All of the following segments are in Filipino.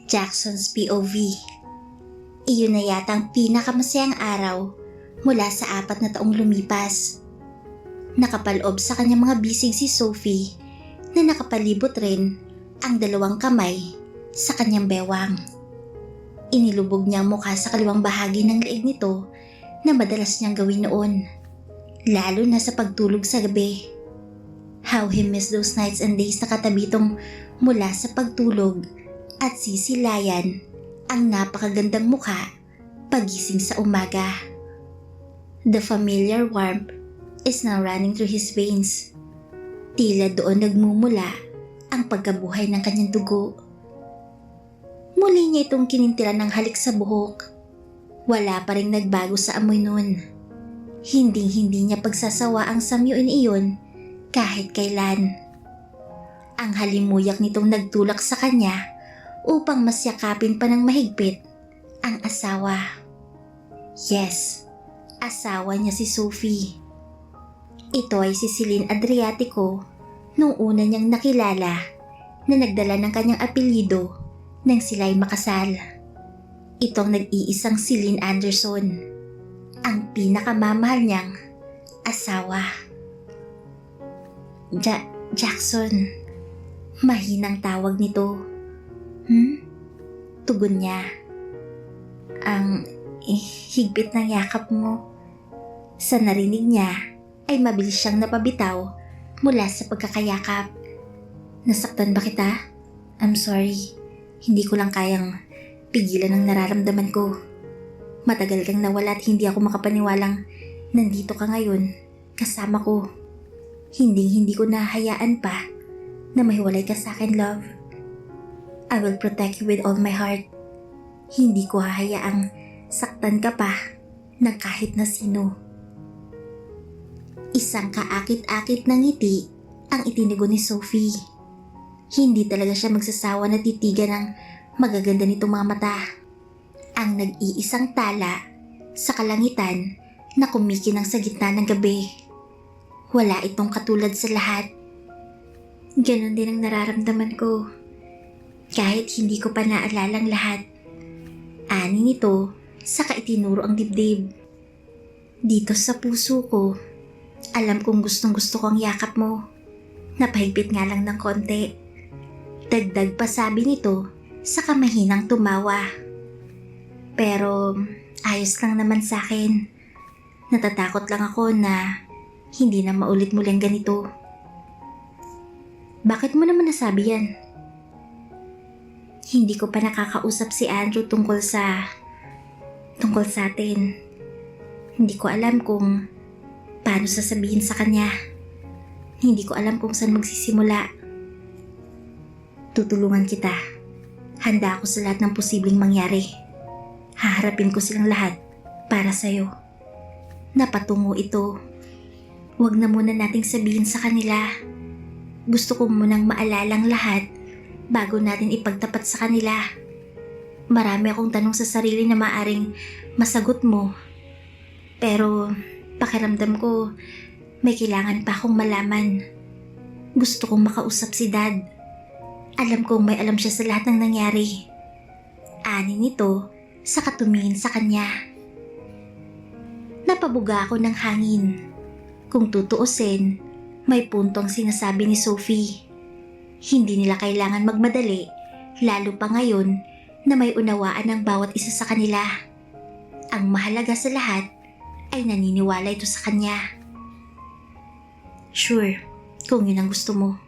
Jackson's POV. Iyon na yata ang pinakamasayang araw mula sa 4 na taong lumipas. Nakapaloob sa kanyang mga bisig si Sophie na nakapalibot rin ang 2 kamay sa kanyang bewang. Inilubog niya ang mukha sa kaliwang bahagi ng leeg nito na madalas niyang gawin noon, lalo na sa pagtulog sa gabi. How he missed those nights and days na katabitong mula sa pagtulog at sisilayan ang napakagandang mukha pagising sa umaga. The familiar warmth is now running through his veins. Tila doon nagmumula ang pagkabuhay ng kanyang dugo. Muli niya itong kinintilan ng halik sa buhok. Wala pa ring nagbago sa amoy nun. Hinding-hindi niya pagsasawa ang samyuin iyon kahit kailan. Ang halimuyak nitong nagtulak sa kanya upang masyakapin pa ng mahigpit ang asawa. Yes, asawa niya si Sophie. Ito ay si Celine Adriatico nung una niyang nakilala na nagdala ng kanyang apelyido nang sila'y makasal. Ito ang nag-iisang Celine Anderson, ang pinakamamahal niyang asawa. Jackson, mahinang tawag nito. Tugon niya. Ang higpit ng yakap mo. Sa narinig niya ay mabilis siyang napabitaw mula sa pagkakayakap. Nasaktan ba kita? I'm sorry. Hindi ko lang kayang pigilan ang nararamdaman ko. Matagal kang nawala at hindi ako makapaniwalang nandito ka ngayon kasama ko. Hindi ko nahayaan pa na mahiwalay ka sa akin, love. I will protect you with all my heart. Hindi ko hahayaang saktan ka pa ng kahit na sino. Isang kaakit-akit na ngiti ang itinigo ni Sophie. Hindi talaga siya magsasawa na titigan ng magaganda nitong mga mata. Ang nag-iisang tala sa kalangitan na kumikinang sa gitna ng gabi. Wala itong katulad sa lahat. Ganon din ang nararamdaman ko. Kahit hindi ko pa naalalang lahat. Ani nito saka itinuro ang dibdib. Dito sa puso ko, alam kong gustong gusto ko ang yakap mo. Napahigpit nga lang ng konti. Dagdag pa sabi nito saka mahinang tumawa. Pero ayos lang naman sa akin. Natatakot lang ako na hindi na maulit muli ang ganito. Bakit mo naman nasabi yan? Hindi ko pa nakakausap si Andrew tungkol sa atin. Hindi ko alam kung paano sasabihin sa kanya. Hindi ko alam kung saan magsisimula. Tutulungan kita. Handa ako sa lahat ng posibleng mangyari. Haharapin ko silang lahat para sa'yo. Napatungo ito. Huwag na muna nating sabihin sa kanila. Gusto ko munang maalalang lahat bago natin ipagtapat sa kanila. Marami akong tanong sa sarili na maaring masagot mo. Pero pakiramdam ko may kailangan pa akong malaman. Gusto kong makausap si Dad. Alam kong may alam siya sa lahat ng nangyari. Ani nito sa katumingin sa kanya. Napabuga ako ng hangin. Kung tutuusin, may puntong sinasabi ni Sophie. Hindi nila kailangan magmadali, lalo pa ngayon na may unawaan ng bawat isa sa kanila. Ang mahalaga sa lahat ay naniniwala ito sa kanya. Sure, kung yun ang gusto mo.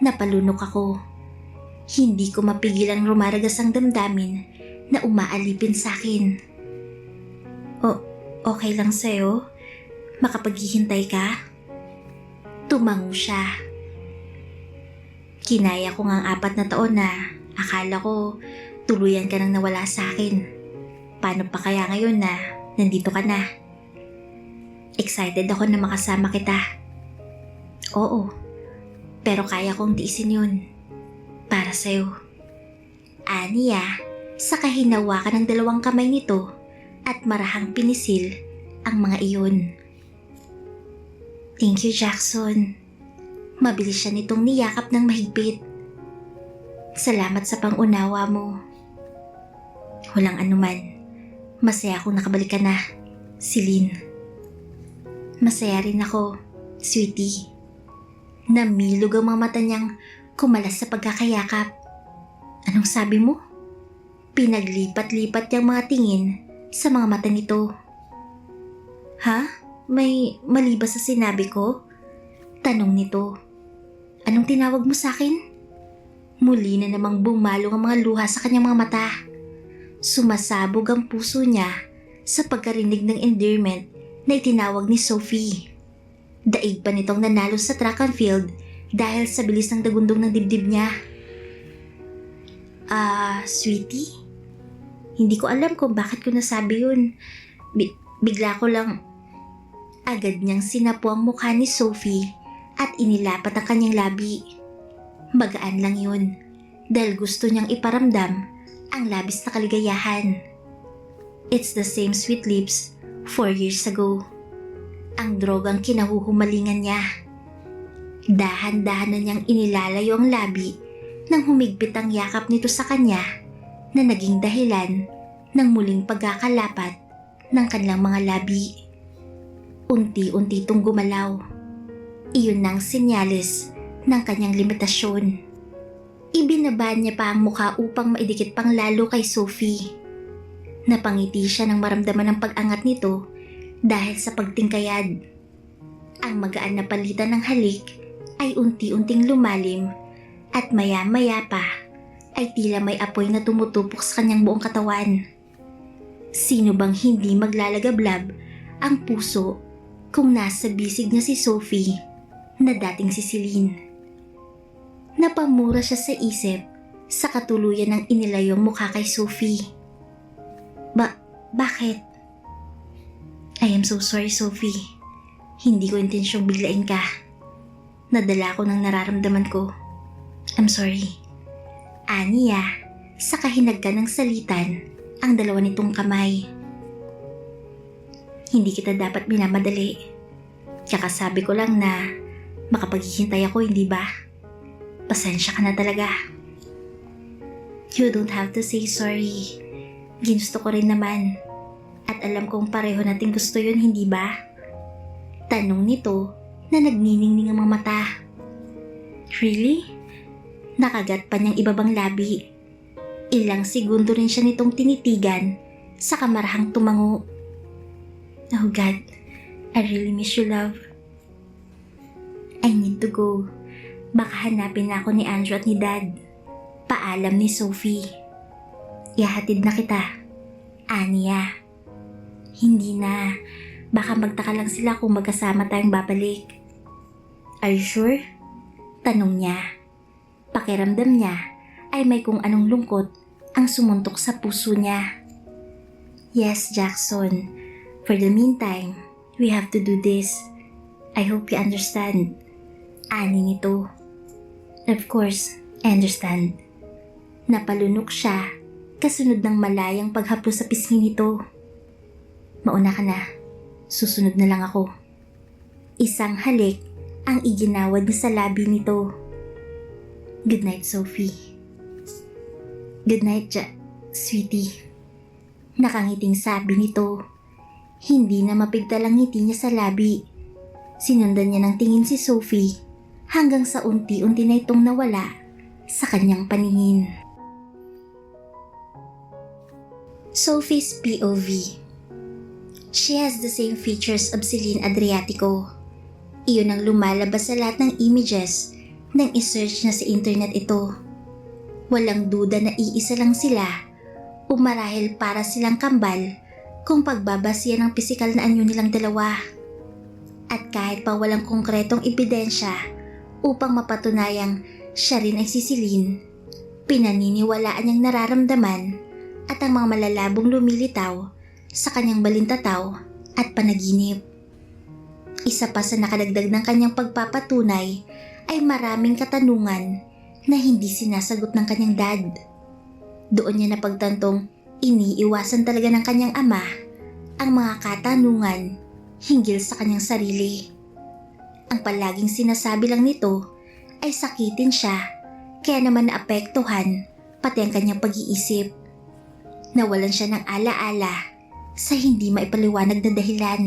Napalunok ako. Hindi ko mapigilang rumaragas ang damdamin na umaalipin sa akin. Okay lang sa'yo? Makapaghihintay ka? Tumango siya. Kinaya ko nga ang 4 na taon na akala ko tuluyan ka nang nawala sa akin. Paano pa kaya ngayon na nandito ka na? Excited ako na makasama kita. Oo, pero kaya kong tiisin yun. Para sa'yo. Aniya, sa kahinawakan ng 2 kamay nito at marahang pinisil ang mga iyon. Thank you, Jackson. Mabilis siya nitong niyakap ng mahigpit. Salamat sa pangunawa mo. Walang anuman. Masaya akong nakabalik ka na, Celine. Masaya rin ako, sweetie. Namilog ang mga mata niyang kumalas sa pagkakayakap. Anong sabi mo? Pinaglipat-lipat niyang mga tingin sa mga mata nito. Ha? May mali ba sa sinabi ko? Tanong nito. Anong tinawag mo sa akin? Muli na namang bumalong ang mga luha sa kanyang mga mata. Sumasabog ang puso niya sa pagkarinig ng endearment na itinawag ni Sophie. Daig pa nitong nanalo sa track and field dahil sa bilis ng dagundong ng dibdib niya. Sweetie? Hindi ko alam kung bakit ko nasabi yun. Bigla ko lang. Agad niyang sinapo ang mukha ni Sophie at inilapat ang kanyang labi. Magaan lang yun dahil gusto niyang iparamdam ang labis na kaligayahan. It's the same sweet lips 4 years ago. Ang drogang kinahuhumalingan niya. Dahan-dahan na niyang inilalayo ang labi nang humigpit ang yakap nito sa kanya na naging dahilan ng muling pagkakalapat ng kanilang mga labi. Unti-unti itong gumalaw. Iyon ang senyales ng kanyang limitasyon. Ibinaba niya pa ang mukha upang maidikit pang lalo kay Sophie. Napangiti siya nang maramdaman ang pag-angat nito dahil sa pagtingkayad. Ang magaan na palitan ng halik ay unti-unting lumalim at maya-maya pa ay tila may apoy na tumutupok sa kanyang buong katawan. Sino bang hindi maglalagablab ang puso kung nasa bisig niya si Sophie na dating si Celine? Napamura siya sa isip sa katuluyan ng inilayong mukha kay Sophie. Bakit? I am so sorry, Sophie. Hindi ko intensyong biglain ka. Nadala ko ng nararamdaman ko. I'm sorry. Aniya, sa kahinagkan ng salitan ang dalawa nitong kamay. Hindi kita dapat minamadali. Kakasabi ko lang na makapaghihintay ako, hindi ba? Pasensya ka na talaga. You don't have to say sorry. Ginusto ko rin naman. At alam kong pareho natin gusto yun, hindi ba? Tanong nito na nagniningning ang mga mata. Really? Nakagat pa niyang ibabang labi. Ilang segundo rin siya nitong tinitigan sa kamarahang tumango. Oh God, I really miss you, love. I need to go. Baka hanapin na ako ni Andrew at ni Dad. Paalam ni Sophie. Ihahatid na kita. Aniya. Hindi na. Baka magtaka lang sila kung magkasama tayong babalik. Are you sure? Tanong niya. Pakiramdam niya ay may kung anong lungkot ang sumuntok sa puso niya. Yes, Jackson. For the meantime, we have to do this. I hope you understand. Ani nito. Of course, I understand. Napalunok siya kasunod ng malayang paghapos sa pisngi nito. Mauna ka na. Susunod na lang ako. Isang halik ang iginawad niya sa labi nito. Good night, Sophie. Good night, sweetie. Nakangiting sabi nito. Hindi na mapigtal ang ngiti niya sa labi. Sinundan niya ng tingin si Sophie hanggang sa unti-unti na itong nawala sa kanyang paningin. Sophie's POV. She has the same features of Celine Adriatico. Iyon ang lumalabas sa lahat ng images nang isearch na sa internet ito. Walang duda na iisa lang sila o marahil para silang kambal kung pagbabasihan ng pisikal na anyo nilang dalawa. At kahit pa walang konkretong ebidensya upang mapatunayang siya rin ay si Celine, pinaniniwalaan niyang nararamdaman at ang mga malalabong lumilitaw sa kanyang balintataw at panaginip. Isa pa sa nakadagdag ng kanyang pagpapatunay ay maraming katanungan na hindi sinasagot ng kanyang dad. Doon niya napagtantong iniiwasan talaga ng kanyang ama ang mga katanungan hinggil sa kanyang sarili. Ang palaging sinasabi lang nito ay sakitin siya, kaya naman naapektuhan pati ang kanyang pag-iisip. Nawalan siya ng alaala sa hindi maipaliwanag na dahilan.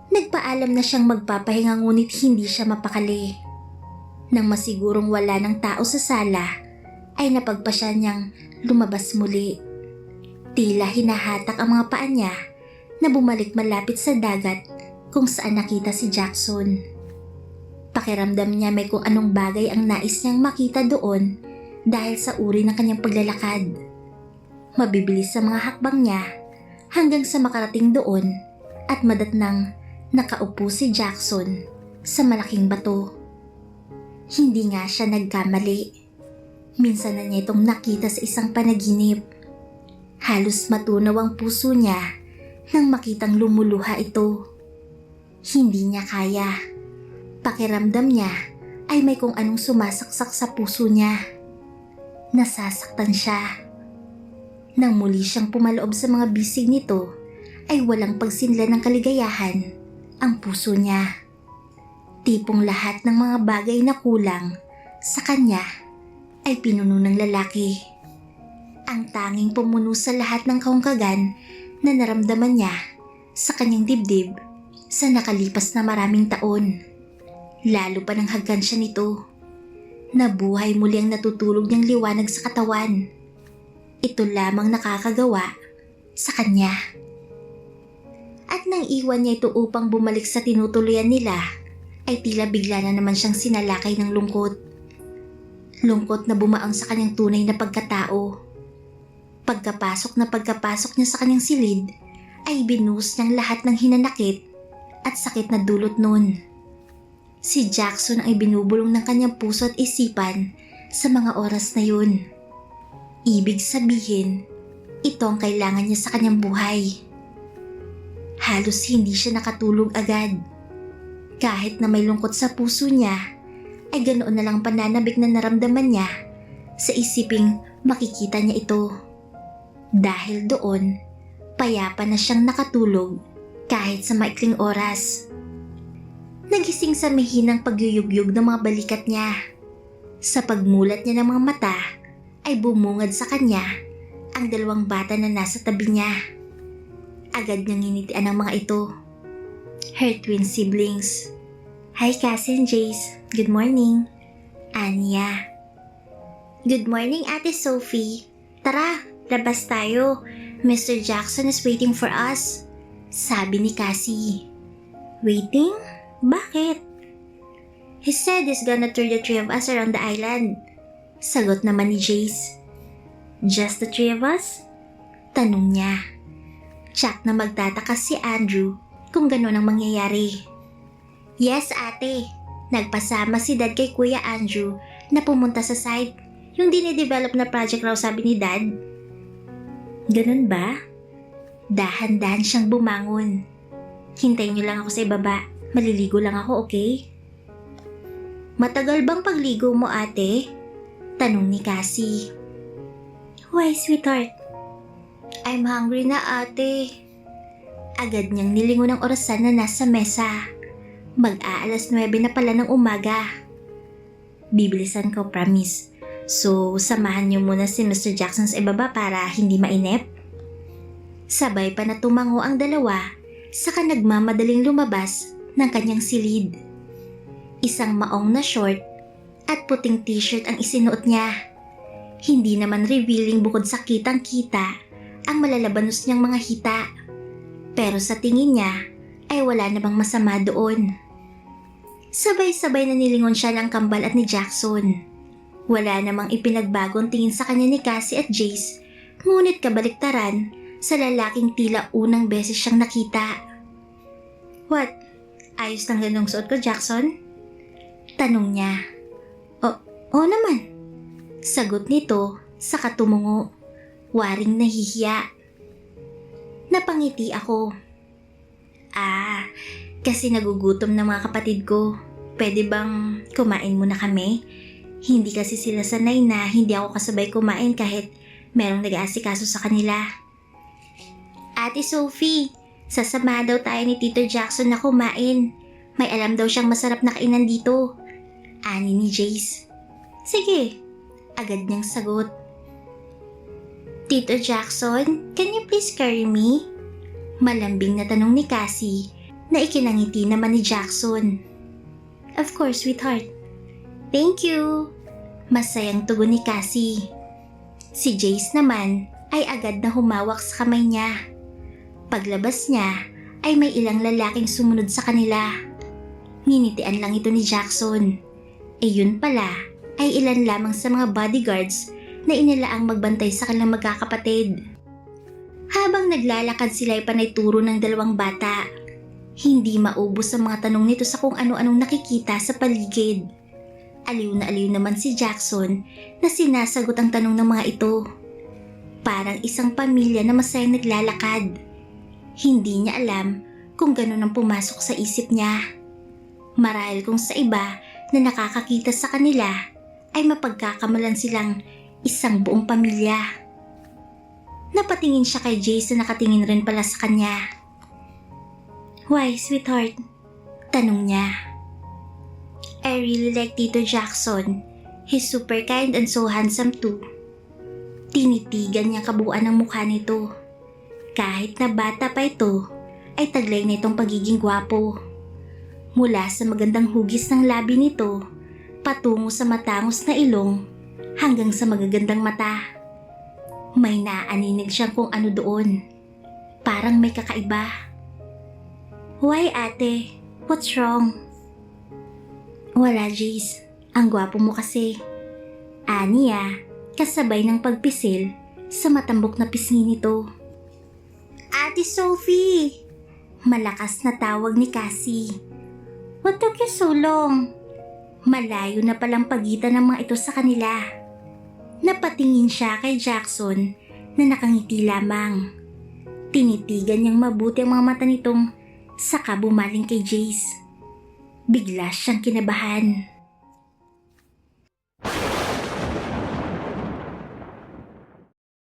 Nagpaalam na siyang magpapahinga ngunit hindi siya mapakali. Nang masigurong wala ng tao sa sala, ay napagpasya niyang lumabas muli. Tila hinahatak ang mga paa niya na bumalik malapit sa dagat kung saan nakita si Jackson. Pakiramdam niya may kung anong bagay ang nais niyang makita doon dahil sa uri ng kanyang paglalakad. Mabibilis sa mga hakbang niya hanggang sa makarating doon at madatnang nakaupo si Jackson sa malaking bato. Hindi nga siya nagkamali. Minsan na niya itong nakita sa isang panaginip. Halos matunaw ang puso niya nang makitang lumuluha ito. Hindi niya kaya. Pakiramdam niya ay may kung anong sumasaksak sa puso niya. Nasasaktan siya. Nang muli siyang pumaloob sa mga bisig nito, ay walang pagsinla ng kaligayahan ang puso niya. Tipong lahat ng mga bagay na kulang sa kanya ay pinuno ng lalaki. Ang tanging pumuno sa lahat ng kahungkagan na naramdaman niya sa kanyang dibdib sa nakalipas na maraming taon. Lalo pa nang hagkan siya nito. Nabuhay muli ang natutulog niyang liwanag sa katawan. Ito lamang nakakagawa sa kanya. At nang iwan niya ito upang bumalik sa tinutuluyan nila, ay tila bigla na naman siyang sinalakay ng lungkot. Lungkot na bumaang sa kanyang tunay na pagkatao. Pagkapasok niya sa kanyang silid, ay binuhos niyang lahat ng hinanakit at sakit na dulot nun. Si Jackson ay binubulong ng kanyang puso at isipan sa mga oras na yun. Ibig sabihin, ito ang kailangan niya sa kanyang buhay. Halos hindi siya nakatulog agad. Kahit na may lungkot sa puso niya, ay ganoon na lang pananabik na naramdaman niya sa isiping makikita niya ito. Dahil doon, payapa na siyang nakatulog kahit sa maikling oras. Nagising sa mahinang pagyuyugyug ng mga balikat niya. Sa pagmulat niya ng mga mata, ay bumungad sa kanya ang dalawang bata na nasa tabi niya. Agad niyang nginitian ang mga ito. Her twin siblings. Hi cousin Jace, good morning. Anya. Good morning Ate Sophie. Tara, labas tayo. Mr. Jackson is waiting for us. Sabi ni Cassie. Waiting? Bakit? He said he's gonna tour the three of us around the island. Sagot naman ni Jace. Just the three of us? Tanong niya. Tsak na magtataka si Andrew kung gano'n ang mangyayari. Yes ate, nagpasama si Dad kay Kuya Andrew na pumunta sa site. Yung dinidevelop na project raw sabi ni Dad. Ganun ba? Dahan-dahan siyang bumangon. Hintayin niyo lang ako sa ibaba. Maliligo lang ako, okay? Matagal bang pagligo mo ate? Tanong ni Cassie. Why sweetheart? I'm hungry na ate. Agad niyang nilingon ang orasan na nasa mesa. Mag-aalas 9 na pala ng umaga. Bibilisan ko, promise. So, samahan niyo muna si Mr. Jackson sa ibaba para hindi mainip? Sabay pa na tumango ang dalawa, saka nagmamadaling lumabas ng kanyang silid. Isang maong na short at puting t-shirt ang isinuot niya. Hindi naman revealing bukod sa kitang-kita ang malalabanos niyang mga hita. Pero sa tingin niya ay wala namang masama doon. Sabay-sabay na nilingon siya ng kambal at ni Jackson. Wala namang ipinagbagong tingin sa kanya ni Cassie at Jace, ngunit kabaliktaran sa lalaking tila unang beses siyang nakita. What? Ayos lang ganung suot ko, Jackson? Tanong niya. Oo naman. Sagot nito sa katumungo. Waring nahihiya. Napangiti ako. Kasi nagugutom ng mga kapatid ko. Pwede bang kumain muna kami? Hindi kasi sila sanay na hindi ako kasabay kumain kahit merong nag-aasikaso sa kanila. Ate Sophie, sasama daw tayo ni Tito Jackson na kumain. May alam daw siyang masarap na kainan dito. Ani ni Jace. Sige, agad niyang sagot. Tito Jackson, can you please carry me? Malambing na tanong ni Cassie na ikinangiti naman ni Jackson. Of course, sweetheart. Thank you. Masayang tugon ni Cassie. Si Jace naman ay agad na humawak sa kamay niya. Paglabas niya ay may ilang lalaking sumunod sa kanila. Nginitian lang ito ni Jackson. Yun pala ay ilan lamang sa mga bodyguards na inilaang magbantay sa kanilang magkakapatid. Habang naglalakad sila ay panay turo ng dalawang bata. Hindi maubos ang mga tanong nito sa kung ano-anong nakikita sa paligid. Aliw na aliw naman si Jackson na sinasagot ang tanong ng mga ito. Parang isang pamilya na masayang naglalakad. Hindi niya alam kung gano'n ang pumasok sa isip niya. Marahil kung sa iba na nakakakita sa kanila ay mapagkakamalan silang isang buong pamilya. Napatingin siya kay Jace na nakatingin rin pala sa kanya. Why, sweetheart? Tanong niya. I really like Tito Jackson. He's super kind and so handsome too. Tinitigan niya kabuuan ng mukha nito. Kahit na bata pa ito, ay taglay na itong pagiging gwapo. Mula sa magandang hugis ng labi nito, patungo sa matangos na ilong, hanggang sa magagandang mata. May naaninig siyang kung ano doon. Parang may kakaiba. Why ate? What's wrong? Wala Jace, ang gwapo mo kasi. Aniya, kasabay ng pagpisil sa matambok na pisngi nito. Ate Sophie! Malakas na tawag ni Cassie. What took you so long? Malayo na palang pagitan ng mga ito sa kanila. Napatingin siya kay Jackson na nakangiti lamang. Tinitigan niyang mabuti ang mga mata nitong saka bumaling kay Jace. Bigla siyang kinabahan.